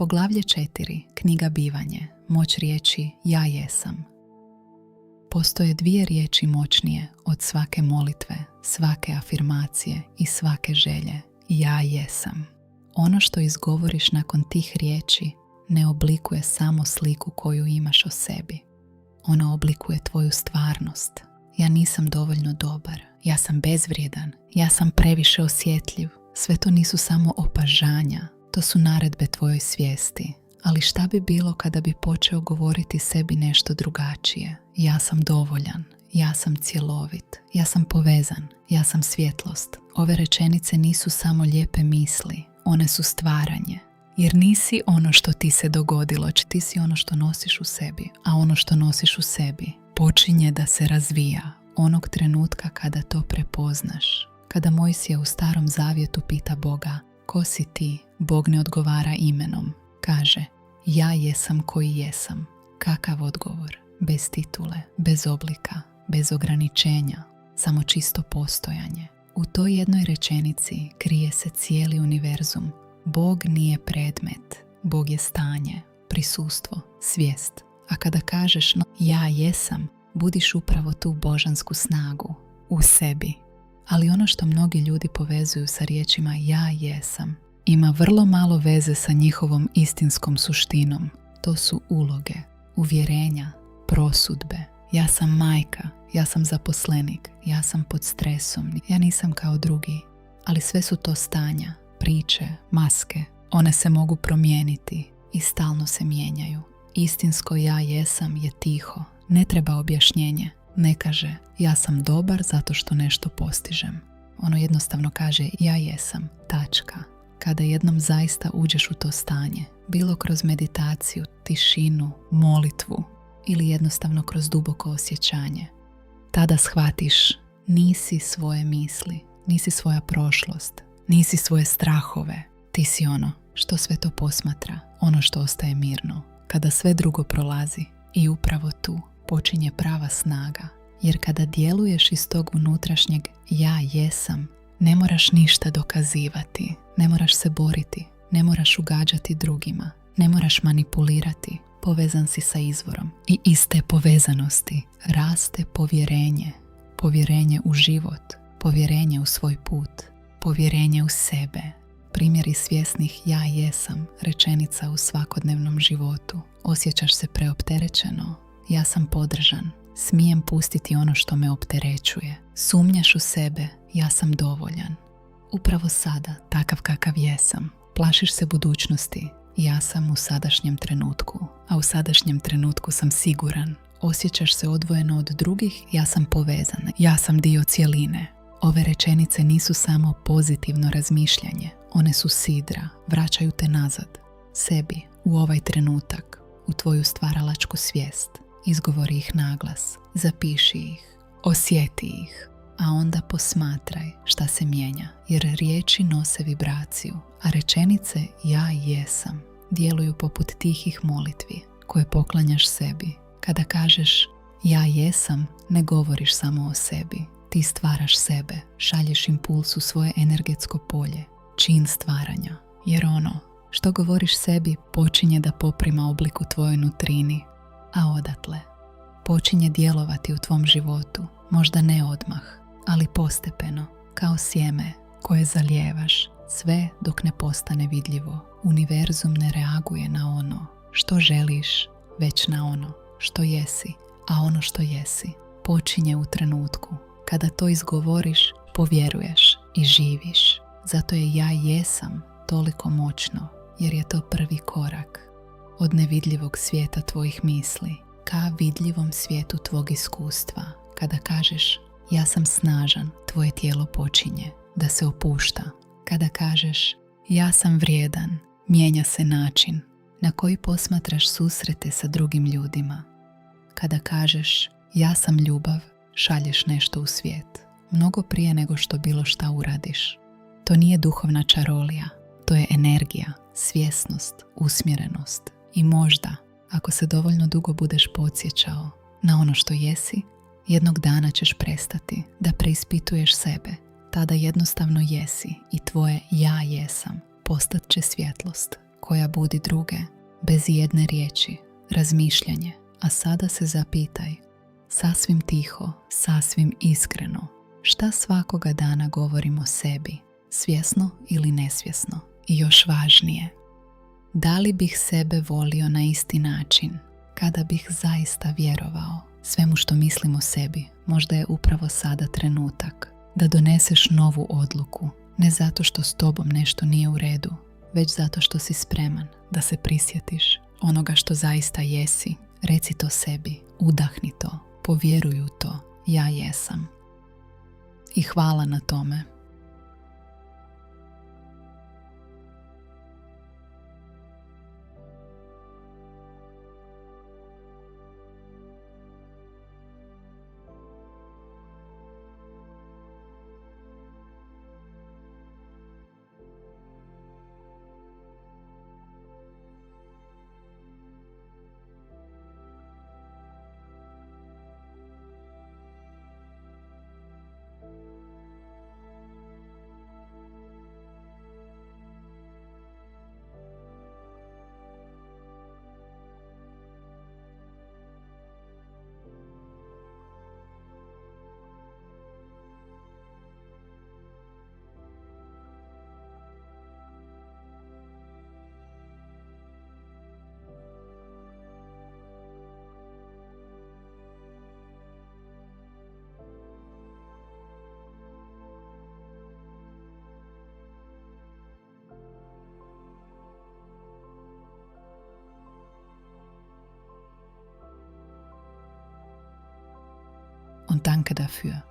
Poglavlje 4. Knjiga Bivanje. Moć riječi ja jesam. Postoje dvije riječi moćnije od svake molitve, svake afirmacije i svake želje. Ja jesam. Ono što izgovoriš nakon tih riječi ne oblikuje samo sliku koju imaš o sebi. Ono oblikuje tvoju stvarnost. Ja nisam dovoljno dobar. Ja sam bezvrijedan. Ja sam previše osjetljiv. Sve to nisu samo opažanja. To su naredbe tvojoj svijesti. Ali šta bi bilo kada bi počeo govoriti sebi nešto drugačije? Ja sam dovoljan. Ja sam cjelovit. Ja sam povezan. Ja sam svjetlost. Ove rečenice nisu samo lijepe misli. One su stvaranje. Jer nisi ono što ti se dogodilo, ti si ono što nosiš u sebi. A ono što nosiš u sebi počinje da se razvija onog trenutka kada to prepoznaš. Kada Mojsije u Starom Zavjetu pita Boga, ko si ti? Bog ne odgovara imenom. Kaže, ja jesam koji jesam. Kakav odgovor? Bez titule, bez oblika, bez ograničenja, samo čisto postojanje. U toj jednoj rečenici krije se cijeli univerzum. Bog nije predmet, Bog je stanje, prisustvo, svijest. A kada kažeš ja jesam, budiš upravo tu božansku snagu u sebi. Ali ono što mnogi ljudi povezuju sa riječima ja jesam ima vrlo malo veze sa njihovom istinskom suštinom. To su uloge, uvjerenja, prosudbe. Ja sam majka, ja sam zaposlenik, ja sam pod stresom, ja nisam kao drugi. Ali sve su to stanja, priče, maske. One se mogu promijeniti i stalno se mijenjaju. Istinsko ja jesam je tiho, ne treba objašnjenje. Ne kaže ja sam dobar zato što nešto postižem. Ono jednostavno kaže ja jesam, tačka. Kada jednom zaista uđeš u to stanje, bilo kroz meditaciju, tišinu, molitvu ili jednostavno kroz duboko osjećanje, tada shvatiš nisi svoje misli, nisi svoja prošlost, nisi svoje strahove. Ti si ono što sve to posmatra, ono što ostaje mirno. Kada sve drugo prolazi i upravo tu počinje prava snaga. Jer kada djeluješ iz tog unutrašnjeg ja jesam, ne moraš ništa dokazivati, ne moraš se boriti, ne moraš ugađati drugima, ne moraš manipulirati, povezan si sa izvorom. I iz te povezanosti raste povjerenje, povjerenje u život, povjerenje u svoj put, povjerenje u sebe. Primjeri svjesnih ja jesam, rečenica u svakodnevnom životu. Osjećaš se preopterećeno, ja sam podržan, smijem pustiti ono što me opterećuje. Sumnjaš u sebe, ja sam dovoljan. Upravo sada, takav kakav jesam. Plašiš se budućnosti, ja sam u sadašnjem trenutku. A u sadašnjem trenutku sam siguran. Osjećaš se odvojeno od drugih, ja sam povezan, ja sam dio cjeline. Ove rečenice nisu samo pozitivno razmišljanje. One su sidra, vraćaju te nazad, sebi, u ovaj trenutak, u tvoju stvaralačku svijest. Izgovori ih naglas, zapiši ih, osjeti ih, a onda posmatraj šta se mijenja, jer riječi nose vibraciju, a rečenice ja jesam djeluju poput tihih molitvi koje poklanjaš sebi. Kada kažeš ja jesam, ne govoriš samo o sebi, ti stvaraš sebe, šalješ impuls u svoje energetsko polje, čin stvaranja, jer ono što govoriš sebi počinje da poprima oblik u tvojoj nutrini, a odatle počinje djelovati u tvom životu, možda ne odmah, ali postepeno, kao sjeme koje zalijevaš, sve dok ne postane vidljivo. Univerzum ne reaguje na ono što želiš, već na ono što jesi, a ono što jesi počinje u trenutku. Kada to izgovoriš, povjeruješ i živiš. Zato je ja jesam toliko moćno, jer je to prvi korak od nevidljivog svijeta tvojih misli ka vidljivom svijetu tvog iskustva. Kada kažeš ja sam snažan, tvoje tijelo počinje da se opušta. Kada kažeš ja sam vrijedan, mijenja se način na koji posmatraš susrete sa drugim ljudima. Kada kažeš ja sam ljubav, šalješ nešto u svijet, mnogo prije nego što bilo šta uradiš. To nije duhovna čarolija, to je energija, svjesnost, usmjerenost. I možda, ako se dovoljno dugo budeš podsjećao na ono što jesi, jednog dana ćeš prestati da preispituješ sebe. Tada jednostavno jesi i tvoje ja jesam postat će svjetlost koja budi druge, bez jedne riječi, razmišljanje, a sada se zapitaj, sasvim tiho, sasvim iskreno, šta svakoga dana govorim o sebi, svjesno ili nesvjesno? I još važnije, da li bih sebe volio na isti način, kada bih zaista vjerovao svemu što mislim o sebi? Možda je upravo sada trenutak da doneseš novu odluku, ne zato što s tobom nešto nije u redu, već zato što si spreman da se prisjetiš onoga što zaista jesi. Reci to sebi, udahni to, povjeruj u to, ja jesam. I hvala na tome. Und danke dafür.